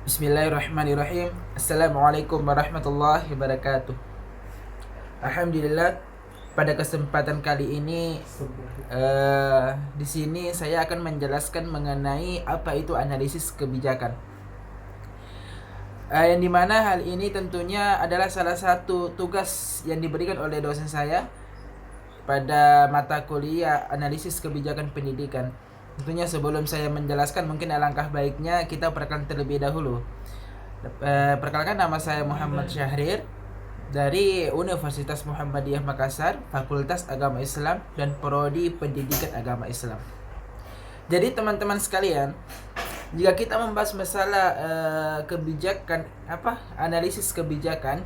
Bismillahirrahmanirrahim. Assalamualaikum warahmatullahi wabarakatuh. Alhamdulillah, pada kesempatan kali ini di sini saya akan menjelaskan mengenai apa itu analisis kebijakan. Yang dimana hal ini tentunya adalah salah satu tugas yang diberikan oleh dosen saya pada mata kuliah analisis kebijakan pendidikan. Tentunya sebelum saya menjelaskan, mungkin alangkah baiknya kita perkenalkan terlebih dahulu. Perkenalkan, nama saya Muhammad Syahrir dari Universitas Muhammadiyah Makassar, Fakultas Agama Islam dan Prodi Pendidikan Agama Islam. Jadi teman-teman sekalian, jika kita membahas masalah kebijakan, analisis kebijakan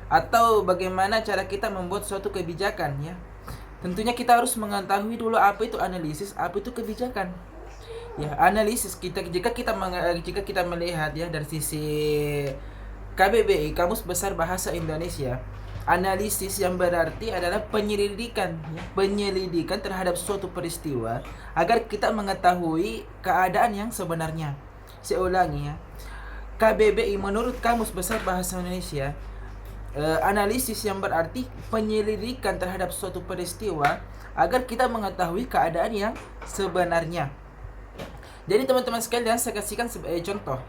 atau bagaimana cara kita membuat suatu kebijakan, ya, tentunya kita harus mengetahui dulu apa itu analisis, apa itu kebijakan. Ya, analisis jika kita melihat ya dari sisi KBBI, Kamus Besar Bahasa Indonesia, analisis yang berarti adalah penyelidikan, ya, penyelidikan terhadap suatu peristiwa agar kita mengetahui keadaan yang sebenarnya. Saya ulangi ya. KBBI menurut Kamus Besar Bahasa Indonesia, analisis yang berarti penyelidikan terhadap suatu peristiwa agar kita mengetahui keadaan yang sebenarnya. Jadi teman-teman sekalian, saya kasihkan sebagai contoh.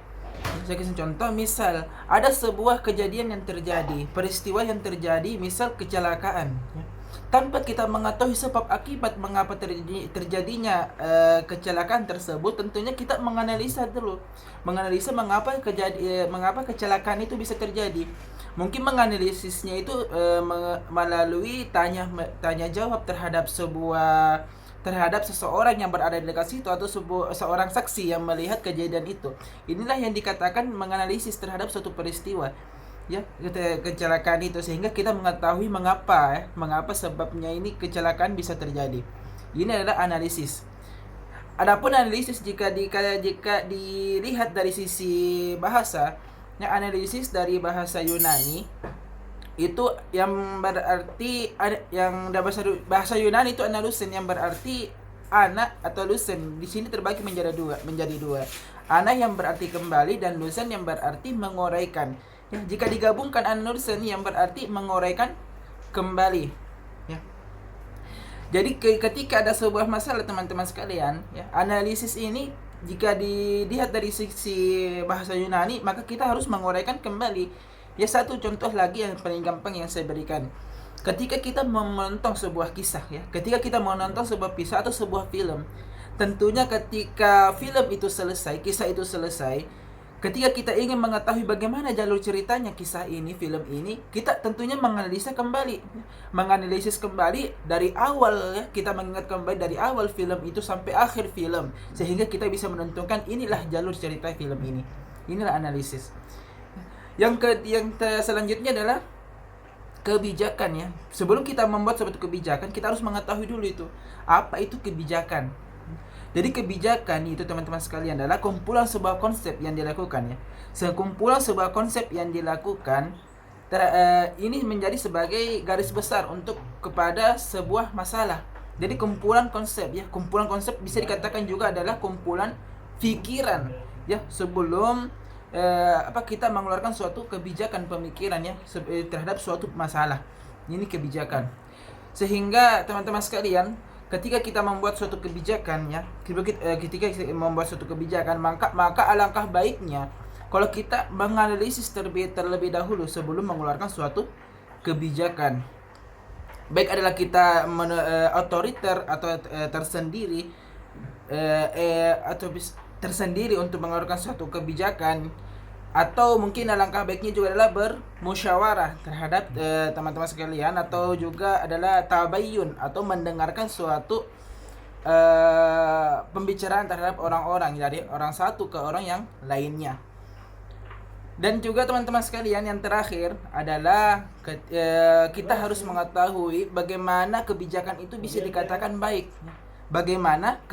Saya kasih contoh, misal ada sebuah kejadian yang terjadi, peristiwa yang terjadi, misal kecelakaan, ya. Tanpa kita mengetahui sebab akibat mengapa terjadinya kecelakaan tersebut, tentunya kita menganalisa dulu, menganalisa mengapa kecelakaan itu bisa terjadi. Mungkin menganalisisnya itu melalui tanya jawab terhadap seseorang yang berada di dekat situ atau seorang saksi yang melihat kejadian itu. Inilah yang dikatakan menganalisis terhadap suatu peristiwa, ya, kecelakaan itu, sehingga kita mengetahui mengapa sebabnya ini kecelakaan bisa terjadi. Ini adalah analisis. Adapun analisis jika dilihat dari sisi bahasa, ya, analisis dari bahasa Yunani itu yang berarti, yang bahasa Yunani itu analusen, yang berarti anak atau lusen. Di sini terbagi menjadi dua. Anak yang berarti kembali dan lusen yang berarti menguraikan. Ya, jika digabungkan analusen yang berarti menguraikan kembali. Ya. Jadi ketika ada sebuah masalah teman-teman sekalian, ya, analisis ini jika dilihat dari sisi bahasa Yunani, maka kita harus menguraikan kembali. Ya, satu contoh lagi yang paling gampang yang saya berikan. Ketika kita menonton sebuah kisah, ya, ketika kita menonton sebuah kisah atau sebuah film, tentunya ketika film itu selesai, kisah itu selesai, ketika kita ingin mengetahui bagaimana jalur ceritanya kisah ini, film ini, kita tentunya menganalisis kembali dari awal, ya, kita mengingat kembali dari awal film itu sampai akhir film, sehingga kita bisa menentukan inilah jalur cerita film ini. Inilah analisis. Selanjutnya adalah kebijakan, ya. Sebelum kita membuat suatu kebijakan, kita harus mengetahui dulu itu apa itu kebijakan. Jadi kebijakan itu teman-teman sekalian adalah kumpulan sebuah konsep yang dilakukan, ya. Sekumpulan sebuah konsep yang dilakukan ini menjadi sebagai garis besar untuk kepada sebuah masalah. Jadi kumpulan konsep, ya. Kumpulan konsep bisa dikatakan juga adalah kumpulan pikiran, ya, sebelum kita mengeluarkan suatu kebijakan pemikiran, ya, terhadap suatu masalah. Ini kebijakan. Sehingga teman-teman sekalian, ketika kita membuat suatu kebijakan, ya, ketika kita membuat suatu kebijakan, maka alangkah baiknya kalau kita menganalisis terlebih dahulu sebelum mengeluarkan suatu kebijakan. Baik adalah kita otoriter atau tersendiri tersendiri untuk mengeluarkan suatu kebijakan, atau mungkin alangkah baiknya juga adalah bermusyawarah terhadap teman-teman sekalian, atau juga adalah tabayun atau mendengarkan suatu pembicaraan terhadap orang-orang, dari orang satu ke orang yang lainnya. Dan juga teman-teman sekalian, yang terakhir adalah kita harus mengetahui bagaimana kebijakan itu bisa dikatakan baik. Bagaimana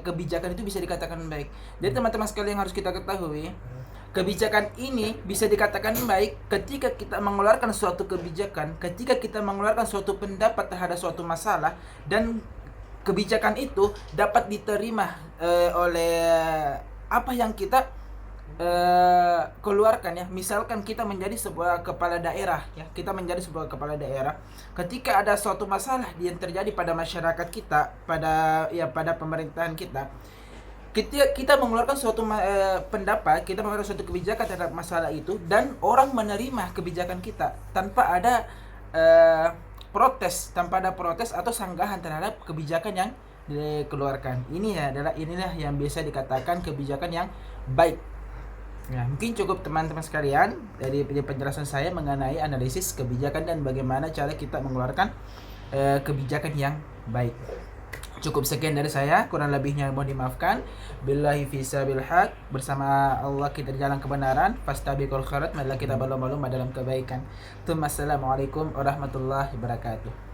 kebijakan itu bisa dikatakan baik. Jadi teman-teman sekalian yang harus kita ketahui, kebijakan ini bisa dikatakan baik ketika kita mengeluarkan suatu kebijakan, ketika kita mengeluarkan suatu pendapat terhadap suatu masalah, dan kebijakan itu dapat diterima oleh apa yang kita keluarkan ya. Misalkan kita menjadi sebuah kepala daerah ya, kita menjadi sebuah kepala daerah. Ketika ada suatu masalah yang terjadi pada masyarakat kita, pada pemerintahan kita, kita mengeluarkan suatu pendapat, kita mengeluarkan suatu kebijakan terhadap masalah itu, dan orang menerima kebijakan kita tanpa ada tanpa ada protes atau sanggahan terhadap kebijakan yang dikeluarkan. Inilah yang biasa dikatakan kebijakan yang baik. Nah, mungkin cukup teman-teman sekalian dari penjelasan saya mengenai analisis kebijakan dan bagaimana cara kita mengeluarkan kebijakan yang baik. Cukup sekian dari saya, kurang lebihnya mohon dimaafkan. Billahi fisabil haq, bersama Allah kita di jalan kebenaran. Fastabiqul khairat, marilah kita berlomba-lomba dalam kebaikan. Assalamualaikum warahmatullahi wabarakatuh.